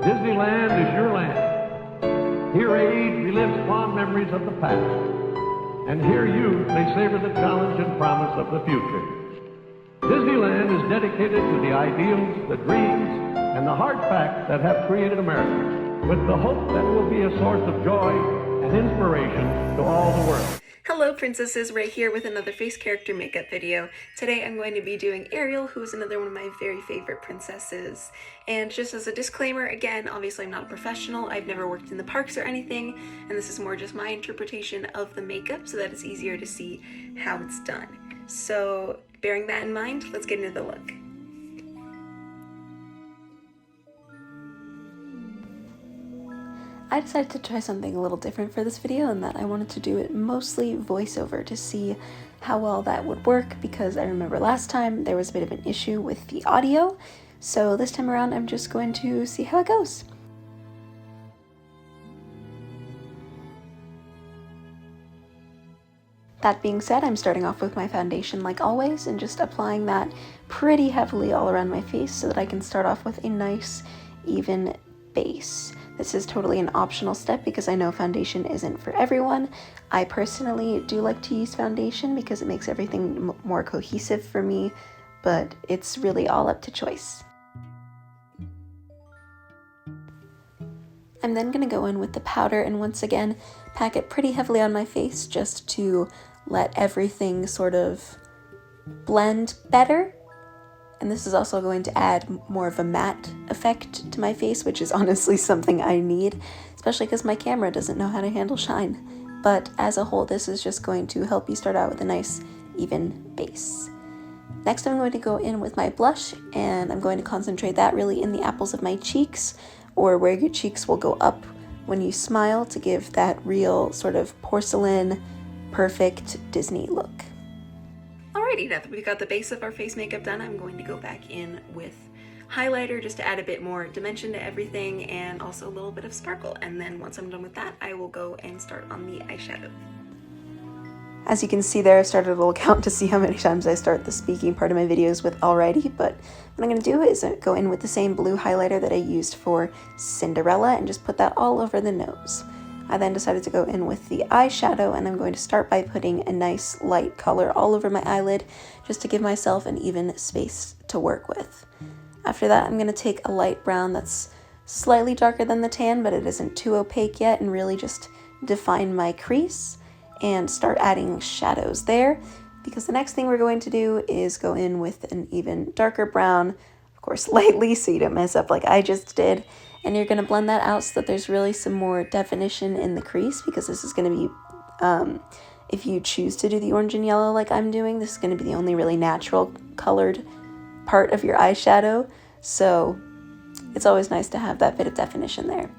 Disneyland is your land. Here age relives fond memories of the past. And here youth may savor the challenge and promise of the future. Disneyland is dedicated to the ideals, the dreams, and the hard facts that have created America, with the hope that it will be a source of joy and inspiration to all the world. Hello princesses, Ray here with another face character makeup video. Today I'm going to be doing Ariel, who is another one of my very favorite princesses. And just as a disclaimer, again, obviously I'm not a professional, I've never worked in the parks or anything, and this is more just my interpretation of the makeup so that it's easier to see how it's done. So bearing that in mind, let's get into the look. I decided to try something a little different for this video, and that I wanted to do it mostly voiceover to see how well that would work, because I remember last time there was a bit of an issue with the audio, so this time around I'm just going to see how it goes. That being said, I'm starting off with my foundation like always and just applying that pretty heavily all around my face so that I can start off with a nice even base. This is totally an optional step because I know foundation isn't for everyone. I personally do like to use foundation because it makes everything more cohesive for me, but it's really all up to choice. I'm then going to go in with the powder and once again pack it pretty heavily on my face just to let everything sort of blend better. And this is also going to add more of a matte effect to my face, which is honestly something I need, especially because my camera doesn't know how to handle shine. But as a whole, this is just going to help you start out with a nice, even base. Next, I'm going to go in with my blush, and I'm going to concentrate that really in the apples of my cheeks, or where your cheeks will go up when you smile to give that real sort of porcelain, perfect Disney look. Alrighty, now that we've got the base of our face makeup done, I'm going to go back in with highlighter just to add a bit more dimension to everything and also a little bit of sparkle. And then once I'm done with that, I will go and start on the eyeshadow. As you can see there, I've started a little count to see how many times I start the speaking part of my videos with already, but what I'm going to do is go in with the same blue highlighter that I used for Cinderella and just put that all over the nose. I then decided to go in with the eyeshadow, and I'm going to start by putting a nice light color all over my eyelid just to give myself an even space to work with. After that, I'm going to take a light brown that's slightly darker than the tan, but it isn't too opaque yet, and really just define my crease and start adding shadows there, because the next thing we're going to do is go in with an even darker brown, of course lightly so you don't mess up like I just did. And you're going to blend that out so that there's really some more definition in the crease, because this is going to be, if you choose to do the orange and yellow like I'm doing, this is going to be the only really natural colored part of your eyeshadow. So it's always nice to have that bit of definition there.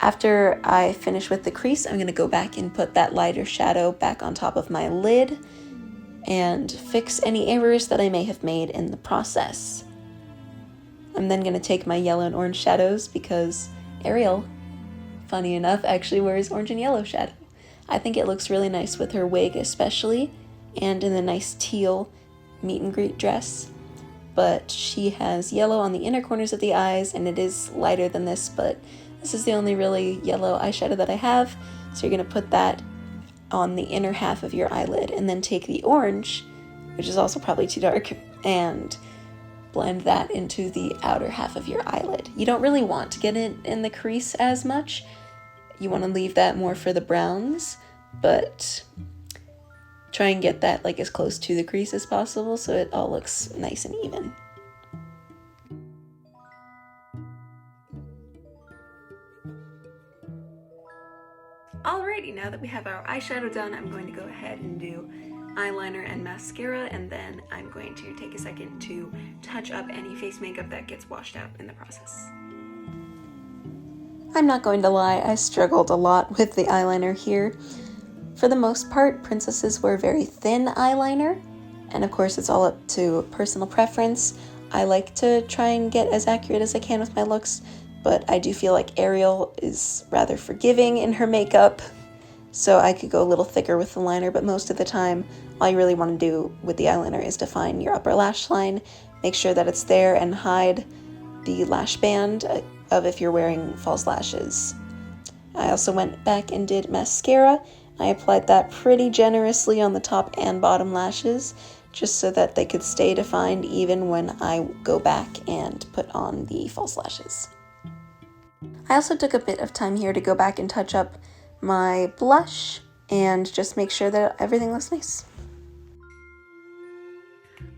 After I finish with the crease, I'm going to go back and put that lighter shadow back on top of my lid and fix any errors that I may have made in the process. I'm then going to take my yellow and orange shadows because Ariel, funny enough, actually wears orange and yellow shadow. I think it looks really nice with her wig especially, and in the nice teal meet and greet dress. But she has yellow on the inner corners of the eyes, and it is lighter than this, but this is the only really yellow eyeshadow that I have. So you're going to put that on the inner half of your eyelid, and then take the orange, which is also probably too dark, and blend that into the outer half of your eyelid. You don't really want to get it in the crease as much. You want to leave that more for the browns, but try and get that like as close to the crease as possible so it all looks nice and even. Alrighty, now that we have our eyeshadow done, I'm going to go ahead and do eyeliner and mascara, and then I'm going to take a second to touch up any face makeup that gets washed out in the process. I'm not going to lie, I struggled a lot with the eyeliner here. For the most part, princesses wear very thin eyeliner, and of course it's all up to personal preference. I like to try and get as accurate as I can with my looks, but I do feel like Ariel is rather forgiving in her makeup, so I could go a little thicker with the liner, but most of the time all you really want to do with the eyeliner is define your upper lash line, make sure that it's there, and hide the lash band. of if you're wearing false lashes. I also went back and did mascara. I applied that pretty generously on the top and bottom lashes, just so that they could stay defined even when I go back and put on the false lashes. I also took a bit of time here to go back and touch up my blush and just make sure that everything looks nice.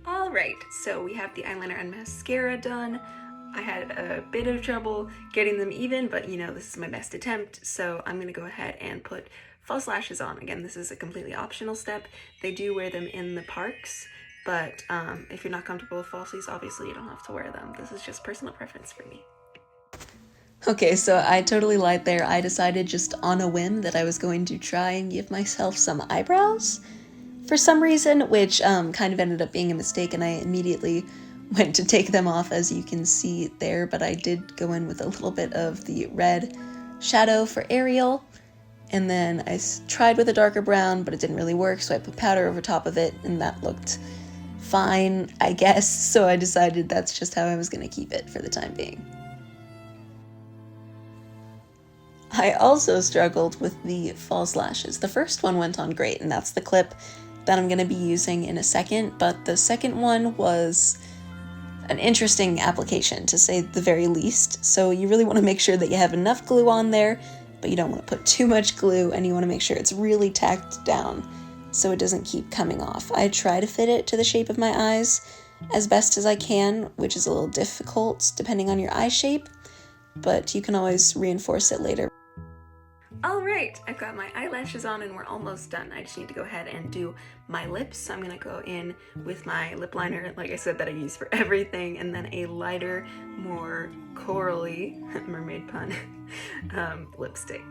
Alright, so we have the eyeliner and mascara done. I had a bit of trouble getting them even, but you know, this is my best attempt, so I'm gonna go ahead and put false lashes on. Again, this is a completely optional step. They do wear them in the parks, but if you're not comfortable with falsies, obviously you don't have to wear them. This is just personal preference for me. Okay, so I totally lied there. I decided just on a whim that I was going to try and give myself some eyebrows for some reason, which kind of ended up being a mistake, and I immediately went to take them off, as you can see there, but I did go in with a little bit of the red shadow for Ariel, and then I tried with a darker brown, but it didn't really work, so I put powder over top of it, and that looked fine, I guess, so I decided that's just how I was going to keep it for the time being. I also struggled with the false lashes. The first one went on great, and that's the clip that I'm going to be using in a second, but the second one was an interesting application, to say the very least. So you really want to make sure that you have enough glue on there, but you don't want to put too much glue, and you want to make sure it's really tacked down so it doesn't keep coming off. I try to fit it to the shape of my eyes as best as I can, which is a little difficult depending on your eye shape, but you can always reinforce it later. Alright, I've got my eyelashes on and we're almost done. I just need to go ahead and do my lips. So I'm going to go in with my lip liner, like I said, that I use for everything, and then a lighter, more corally, mermaid pun, lipstick.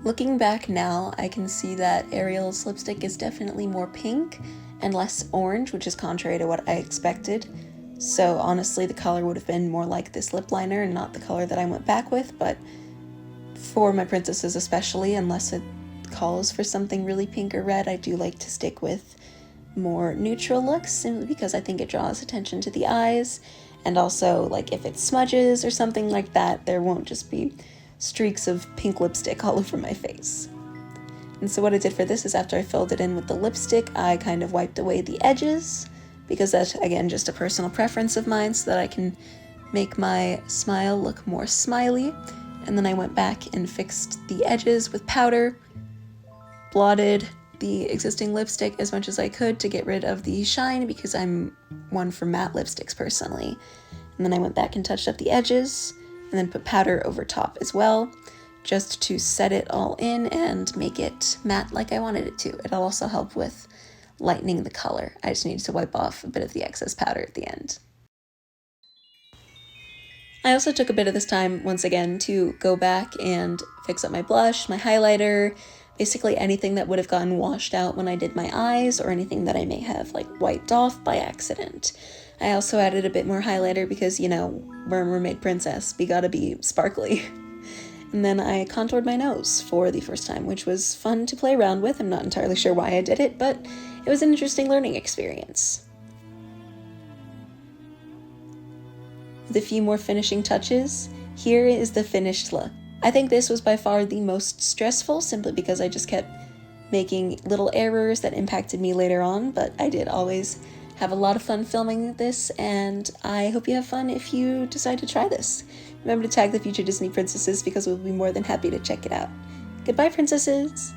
Looking back now, I can see that Ariel's lipstick is definitely more pink and less orange, which is contrary to what I expected. So honestly, the color would have been more like this lip liner and not the color that I went back with, but for my princesses especially, unless it calls for something really pink or red, I do like to stick with more neutral looks, simply because I think it draws attention to the eyes, and also, like, if it smudges or something like that, there won't just be streaks of pink lipstick all over my face. And so what I did for this is, after I filled it in with the lipstick, I kind of wiped away the edges, because that's, again, just a personal preference of mine, so that I can make my smile look more smiley. And then I went back and fixed the edges with powder, blotted the existing lipstick as much as I could to get rid of the shine, because I'm one for matte lipsticks personally. And then I went back and touched up the edges, and then put powder over top as well, just to set it all in and make it matte like I wanted it to. It'll also help with lightening the color. I just needed to wipe off a bit of the excess powder at the end. I also took a bit of this time, once again, to go back and fix up my blush, my highlighter, basically anything that would have gotten washed out when I did my eyes, or anything that I may have, like, wiped off by accident. I also added a bit more highlighter because, you know, we're a mermaid princess, we gotta be sparkly. And then I contoured my nose for the first time, which was fun to play around with. I'm not entirely sure why I did it, but it was an interesting learning experience. With a few more finishing touches, here is the finished look. I think this was by far the most stressful, simply because I just kept making little errors that impacted me later on, but I did always have a lot of fun filming this, and I hope you have fun if you decide to try this. Remember to tag the future Disney princesses, because we'll be more than happy to check it out. Goodbye, princesses!